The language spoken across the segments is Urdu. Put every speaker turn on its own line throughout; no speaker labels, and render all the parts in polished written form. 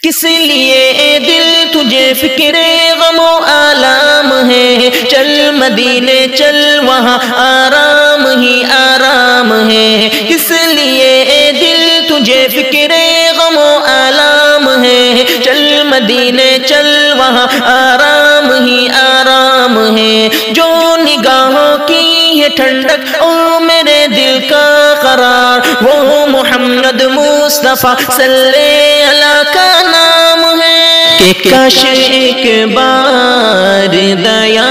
کس لیے دل تجھے فکر غم و آلام ہے، چل مدینے چل وہاں آرام ہی آرام ہے۔ کس لیے دل تجھے فکر غم و آلام ہے، چل مدینے چل وہاں آرام ہی آرام ہے۔ جو نگاہوں کی ہے ٹھنڈک اور میرے دل کا قرار، وہ محمد مصطفیٰ صلی اللہ کا نام ہے۔ کہ کاش ایک بار دیا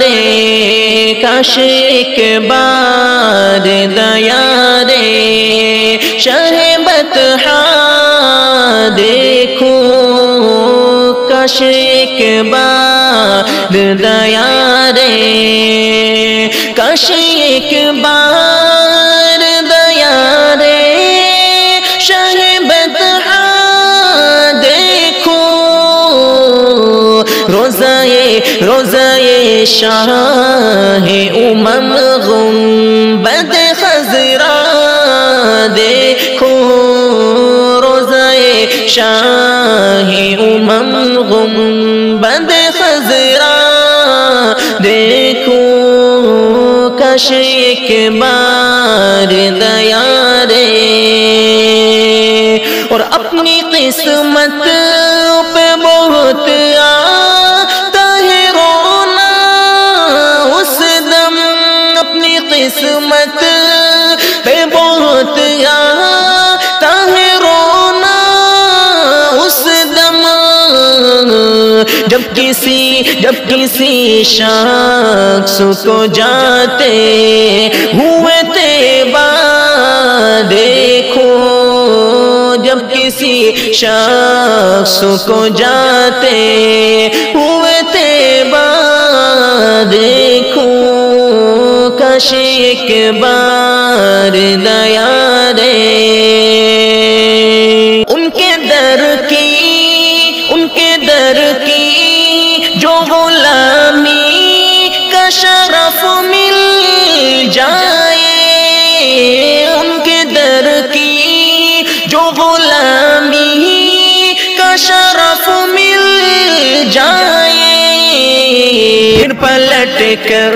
رے، کاش ایک بار دیا رے، شاہ بطحا دیکھو، کاش ایک بار دیا رے، کاش ایک بار دیا رے، شاہ بطحا دیکھو، روزہ شاہ امم گنبد خضرا دیکھو، روزہ شاہ امم گنبد خضرا دیکھو، کاش ایک بار دیا رے۔ اور اپنی قسمت پہ بہت آتا ہے رونا اس دم، اپنی قسمت پہ بہت آتا ہے رونا اس دم، جب کسی شخص کو جاتے ہوئے طیبہ دیکھو، جب کسی شخص کو جاتے ہوئے طیبہ دیکھو، کاش ایک بار دیا رے۔ ان کے در کی جو غلامی کا شرف مل جائے، ان کے در کی جو غلامی کا شرف مل جائے، پھر پلٹ کر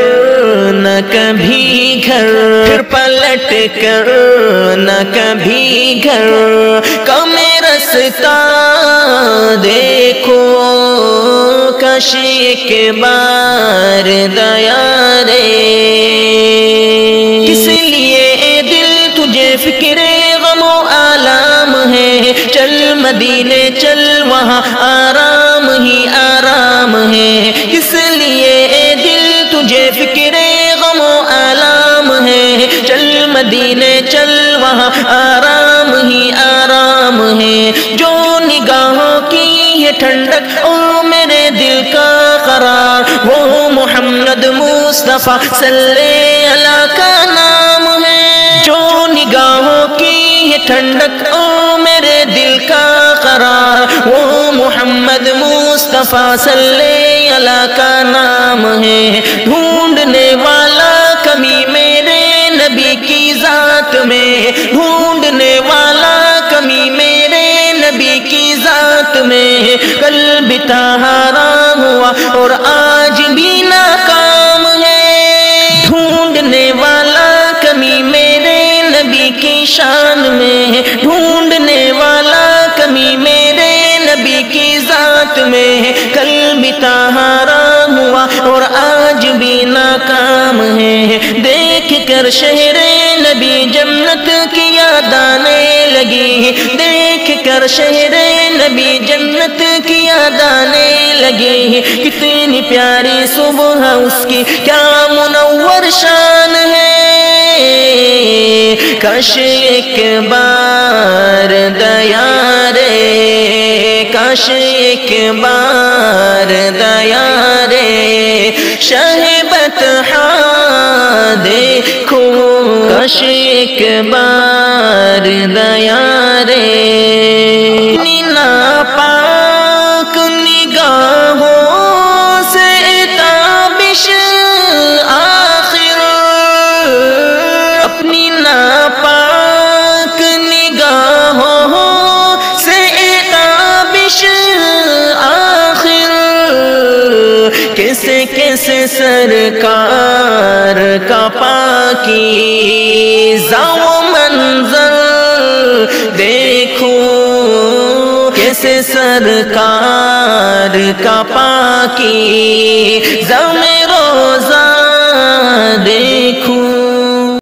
نہ کبھی گھر، پھر پلٹ کر نہ کبھی گھر کا میں رستہ دیکھو، کاش ایک بار دیا رے۔ کس لیے دل تجھے فکر غم و آلام ہے، چل مدینے چل وہاں آرام ہی آرام ہے۔ کس لیے دل تجھے فکر غم و آلام ہے، چل مدینے چل وہاں آرام ہی آرام ہے۔ جو نگاہوں کی ہے ٹھنڈک اور میرے دل کا قرار، وہ محمد مصطفیٰ صلی اللہ کا نام ہے۔ جو نگاہوں کی ہے ٹھنڈک اور میرے دل کا قرار، وہ محمد مصطفیٰ صلی اللہ کا نام ہے۔ ڈھونڈنے والا کمی میرے نبی کی ذات میں، ڈھونڈنے والا کمی میرے نبی کی ذات میں، کل بھی حرام ہوا اور آج بھی ناکام ہے۔ ڈھونڈنے والا کمی میرے نبی کی شان میں، ڈھونڈنے والا کمی میرے نبی کی ذات میں، کل بھی حرام ہوا اور آج بھی ناکام ہے۔ دیکھ کر شہر نبی جنت کی یاد آنے لگی، دیکھ کر شہر نبی جنت کی یاد آنے لگی، کتنی پیاری صبح اس کی، کیا منور شان ہے۔ کاش ایک بار دیا رے، کاش ایک بار دیا رے، شاہ بطحا دیکھو، کاش ایک بار دیا رے۔ اپنی ناپاک نگاہوں سے تابش آخر، اپنی ناپاک نگاہوں سے تابش کیسے سرکار کا پاکیزہ و منظر دیکھو، کیسے سرکار کا پاکیزہ میں روز